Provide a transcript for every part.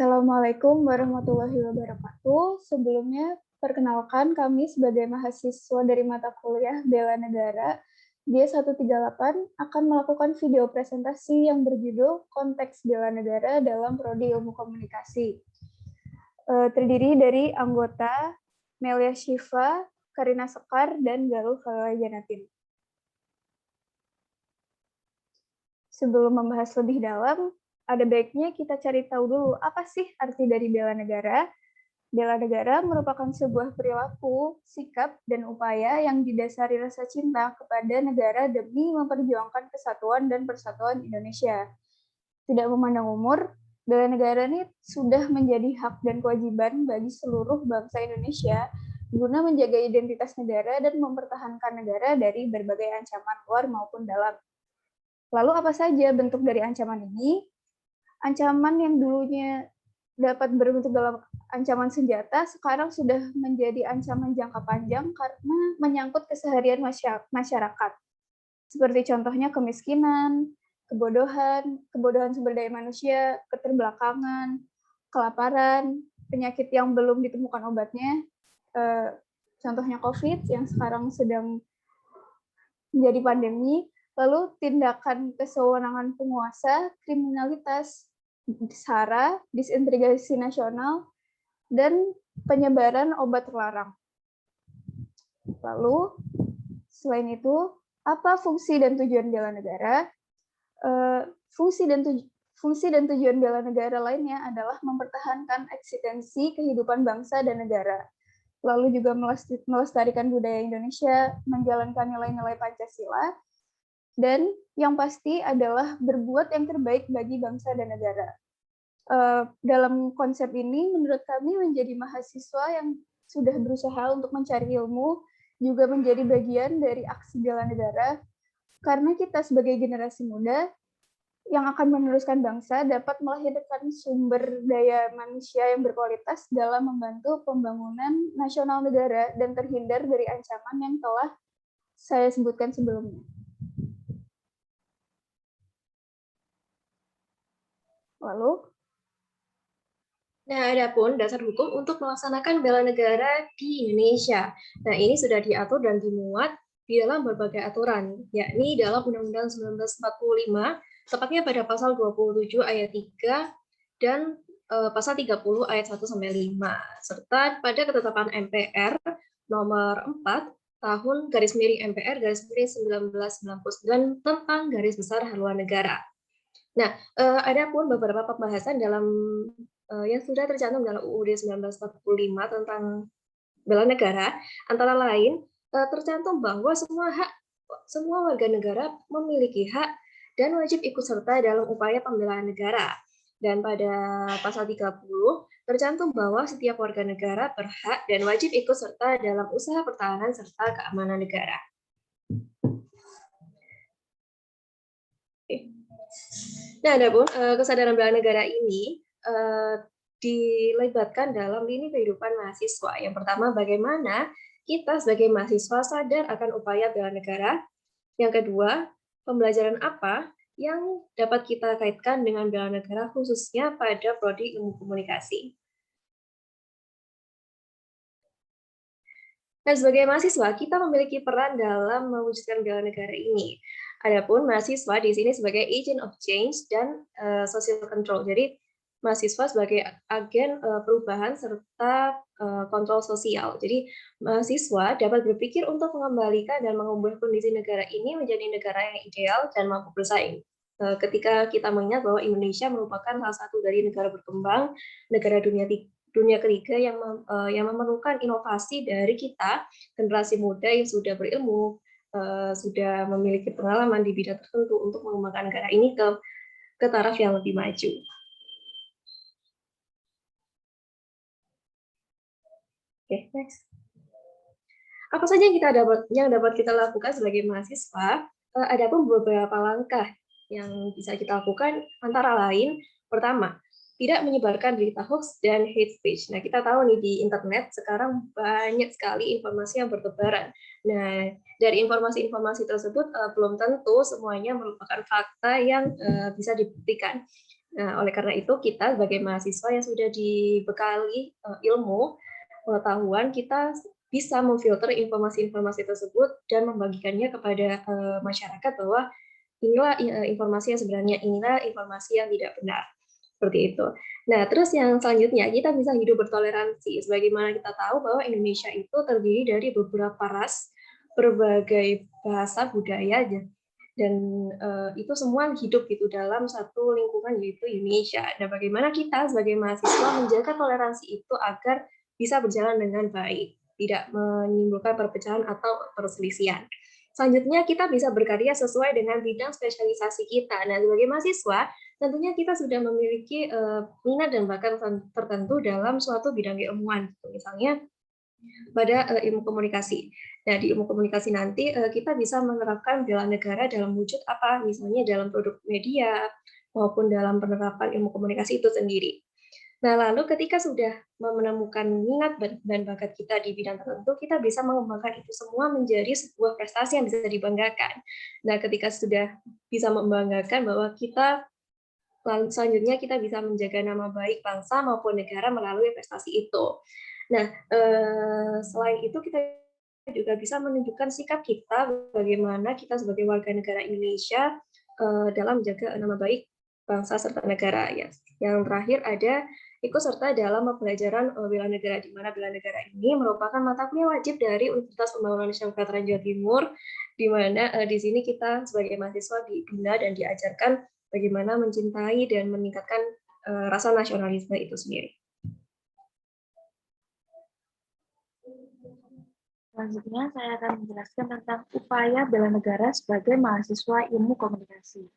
Assalamualaikum warahmatullahi wabarakatuh. Sebelumnya, perkenalkan kami sebagai mahasiswa dari mata kuliah Bela Negara D138 akan melakukan video presentasi yang berjudul Konteks Bela Negara dalam Prodi Ilmu Komunikasi. Terdiri dari anggota Melia Shiva, Karina Sekar, dan Galuh Khalilajanatin. Sebelum membahas lebih dalam, ada baiknya kita cari tahu dulu apa sih arti dari bela negara. Bela negara merupakan sebuah perilaku, sikap, dan upaya yang didasari rasa cinta kepada negara demi memperjuangkan kesatuan dan persatuan Indonesia. Tidak memandang umur, bela negara ini sudah menjadi hak dan kewajiban bagi seluruh bangsa Indonesia guna menjaga identitas negara dan mempertahankan negara dari berbagai ancaman luar maupun dalam. Lalu apa saja bentuk dari ancaman ini? Ancaman yang dulunya dapat berbentuk dalam ancaman senjata, sekarang sudah menjadi ancaman jangka panjang karena menyangkut keseharian masyarakat. Seperti contohnya kemiskinan, kebodohan sumber daya manusia, keterbelakangan, kelaparan, penyakit yang belum ditemukan obatnya, contohnya COVID yang sekarang sedang menjadi pandemi, lalu tindakan kesewenangan penguasa, kriminalitas, SARA, disintegrasi nasional, dan penyebaran obat terlarang. Lalu, selain itu, apa fungsi dan tujuan bela negara? Fungsi dan tujuan bela negara lainnya adalah mempertahankan eksistensi kehidupan bangsa dan negara, lalu juga melestarikan budaya Indonesia, menjalankan nilai-nilai Pancasila, dan yang pasti adalah berbuat yang terbaik bagi bangsa dan negara. Dalam konsep ini, menurut kami menjadi mahasiswa yang sudah berusaha untuk mencari ilmu, juga menjadi bagian dari aksi bela negara, karena kita sebagai generasi muda yang akan meneruskan bangsa dapat melahirkan sumber daya manusia yang berkualitas dalam membantu pembangunan nasional negara dan terhindar dari ancaman yang telah saya sebutkan sebelumnya. Lalu, adapun dasar hukum untuk melaksanakan bela negara di Indonesia. Nah, ini sudah diatur dan dimuat di dalam berbagai aturan, yakni dalam Undang-Undang 1945, tepatnya pada pasal 27 ayat 3 dan pasal 30 ayat 1 sampai 5, serta pada ketetapan MPR nomor 4 tahun garis miring MPR garis miring 1999 tentang garis besar haluan negara. Nah, ada pun beberapa pembahasan dalam yang sudah tercantum dalam UUD 1945 tentang bela negara, antara lain tercantum bahwa semua warga negara memiliki hak dan wajib ikut serta dalam upaya pembelaan negara. Dan pada pasal 30 tercantum bahwa setiap warga negara berhak dan wajib ikut serta dalam usaha pertahanan serta keamanan negara. Nah, adapun kesadaran bela negara ini dilibatkan dalam lini kehidupan mahasiswa. Yang pertama, bagaimana kita sebagai mahasiswa sadar akan upaya bela negara. Yang kedua, pembelajaran apa yang dapat kita kaitkan dengan bela negara khususnya pada prodi ilmu komunikasi. Nah, sebagai mahasiswa, kita memiliki peran dalam mewujudkan bela negara ini. Adapun mahasiswa di sini sebagai agent of change dan social control. Jadi, mahasiswa sebagai agen perubahan serta kontrol sosial. Jadi, mahasiswa dapat berpikir untuk mengembalikan dan mengubah kondisi negara ini menjadi negara yang ideal dan mampu bersaing. Ketika kita mengingat bahwa Indonesia merupakan salah satu dari negara berkembang, negara dunia ketiga yang memerlukan inovasi dari kita, generasi muda yang sudah berilmu, sudah memiliki pengalaman di bidang tertentu untuk mengembangkan negara ini ke taraf yang lebih maju. Oke, next. Apa saja yang dapat kita lakukan sebagai mahasiswa? Ada pun beberapa langkah yang bisa kita lakukan, antara lain, pertama, tidak menyebarkan berita hoax dan hate speech. Nah, kita tahu nih di internet sekarang banyak sekali informasi yang bertebaran. Nah, dari informasi-informasi tersebut belum tentu semuanya merupakan fakta yang bisa dibuktikan. Nah, oleh karena itu kita sebagai mahasiswa yang sudah dibekali ilmu, pengetahuan, kita bisa memfilter informasi-informasi tersebut dan membagikannya kepada masyarakat bahwa inilah informasi yang sebenarnya, inilah informasi yang tidak benar. Seperti itu. Nah, terus yang selanjutnya, kita bisa hidup bertoleransi. Sebagaimana kita tahu bahwa Indonesia itu terdiri dari beberapa ras, berbagai bahasa, budaya, dan itu semua hidup gitu dalam satu lingkungan yaitu Indonesia. Dan bagaimana kita sebagai mahasiswa menjaga toleransi itu agar bisa berjalan dengan baik, tidak menimbulkan perpecahan atau perselisihan. Selanjutnya kita bisa berkarya sesuai dengan bidang spesialisasi kita. Nah, sebagai mahasiswa, tentunya kita sudah memiliki minat dan bakat tertentu dalam suatu bidang keilmuan. Misalnya pada ilmu komunikasi. Nah, di ilmu komunikasi nanti kita bisa menerapkan bela negara dalam wujud apa? Misalnya dalam produk media maupun dalam penerapan ilmu komunikasi itu sendiri. Nah, lalu ketika sudah menemukan minat dan bakat kita di bidang tertentu, kita bisa mengembangkan itu semua menjadi sebuah prestasi yang bisa dibanggakan. Nah, ketika sudah bisa membanggakan bahwa kita selanjutnya kita bisa menjaga nama baik bangsa maupun negara melalui prestasi itu. Nah, selain itu kita juga bisa menunjukkan sikap kita bagaimana kita sebagai warga negara Indonesia dalam menjaga nama baik bangsa serta negara. Ya. Yang terakhir ada ikut serta dalam pembelajaran bela negara, di mana bela negara ini merupakan mata kuliah wajib dari Universitas Pembangunan Nasional Veteran Jawa Timur, di mana di sini kita sebagai mahasiswa dibina dan diajarkan bagaimana mencintai dan meningkatkan rasa nasionalisme itu sendiri. Selanjutnya, saya akan menjelaskan tentang upaya bela negara sebagai mahasiswa ilmu komunikasi.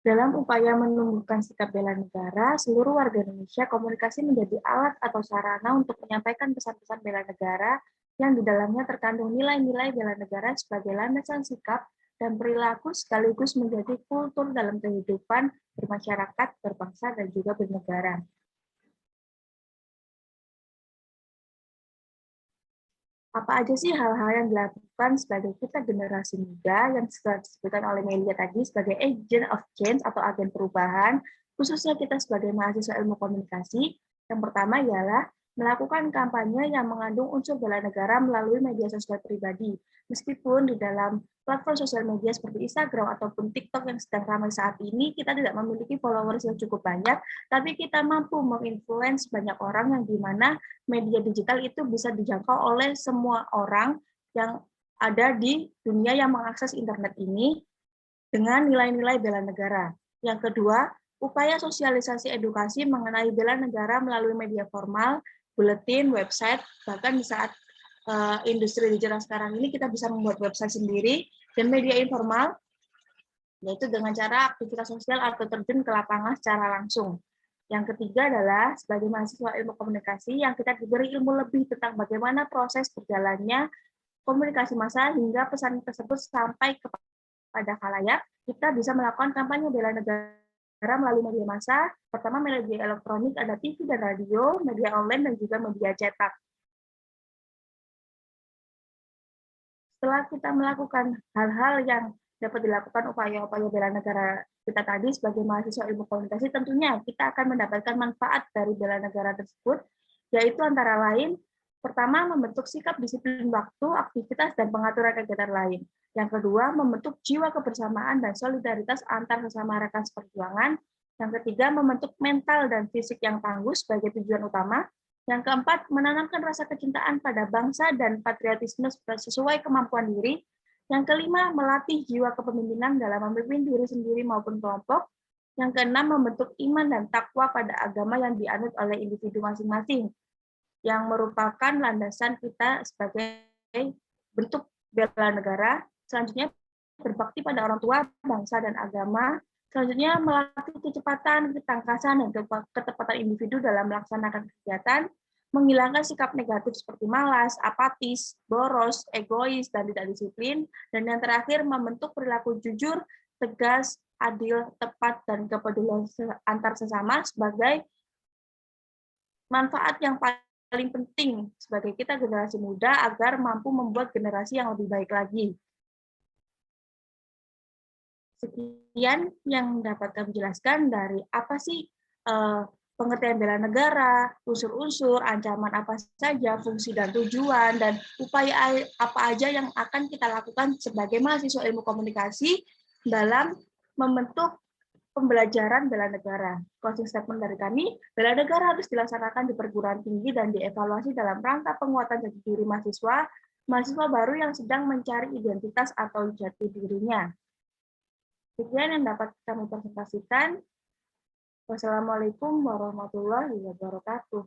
Dalam upaya menumbuhkan sikap bela negara, seluruh warga Indonesia komunikasi menjadi alat atau sarana untuk menyampaikan pesan-pesan bela negara yang di dalamnya terkandung nilai-nilai bela negara sebagai landasan sikap dan perilaku sekaligus menjadi kultur dalam kehidupan bermasyarakat, berbangsa, dan juga bernegara. Apa aja sih hal-hal yang dilakukan sebagai kita generasi muda yang sudah disebutkan oleh Melia tadi sebagai agent of change atau agen perubahan, khususnya kita sebagai mahasiswa ilmu komunikasi. Yang pertama ialah melakukan kampanye yang mengandung unsur bela negara melalui media sosial pribadi. Meskipun di dalam platform sosial media seperti Instagram ataupun TikTok yang sedang ramai saat ini, kita tidak memiliki followers yang cukup banyak, tapi kita mampu menginfluence banyak orang yang dimana media digital itu bisa dijangkau oleh semua orang yang ada di dunia yang mengakses internet ini dengan nilai-nilai bela negara. Yang kedua, upaya sosialisasi edukasi mengenai bela negara melalui media formal, buletin, website, bahkan di saat industri digital sekarang ini kita bisa membuat website sendiri, dan media informal, yaitu dengan cara aktivitas sosial atau terjun ke lapangan secara langsung. Yang ketiga adalah sebagai mahasiswa ilmu komunikasi yang kita diberi ilmu lebih tentang bagaimana proses berjalannya komunikasi massa hingga pesan tersebut sampai kepada khalayak, kita bisa melakukan kampanye bela negara melalui media massa. Pertama, media elektronik, ada TV dan radio, media online, dan juga media cetak. Setelah kita melakukan hal-hal yang dapat dilakukan upaya-upaya bela negara kita tadi sebagai mahasiswa ilmu komunikasi, tentunya kita akan mendapatkan manfaat dari bela negara tersebut, yaitu antara lain, pertama, membentuk sikap disiplin waktu, aktivitas, dan pengaturan kegiatan lain. Yang kedua, membentuk jiwa kebersamaan dan solidaritas antar sesama rekan seperjuangan. Yang ketiga, membentuk mental dan fisik yang tangguh sebagai tujuan utama. Yang keempat, menanamkan rasa kecintaan pada bangsa dan patriotisme sesuai kemampuan diri. Yang kelima, melatih jiwa kepemimpinan dalam memimpin diri sendiri maupun kelompok. Yang keenam, membentuk iman dan takwa pada agama yang dianut oleh individu masing-masing, yang merupakan landasan kita sebagai bentuk bela negara. Selanjutnya, berbakti pada orang tua, bangsa, dan agama. Selanjutnya, melatih kecepatan, ketangkasan, dan ketepatan individu dalam melaksanakan kegiatan, menghilangkan sikap negatif seperti malas, apatis, boros, egois, dan tidak disiplin. Dan yang terakhir, membentuk perilaku jujur, tegas, adil, tepat, dan kepedulian antar sesama sebagai manfaat yang paling penting sebagai kita generasi muda agar mampu membuat generasi yang lebih baik lagi. Sekian yang dapat kami jelaskan dari apa sih pengertian bela negara, unsur-unsur, ancaman apa saja, fungsi dan tujuan, dan upaya apa aja yang akan kita lakukan sebagai mahasiswa ilmu komunikasi dalam membentuk pembelajaran bela negara. Closing statement dari kami, bela negara harus dilaksanakan di perguruan tinggi dan dievaluasi dalam rangka penguatan jati diri mahasiswa baru yang sedang mencari identitas atau jati dirinya. Sekian yang dapat kami presentasikan. Wassalamualaikum warahmatullahi wabarakatuh.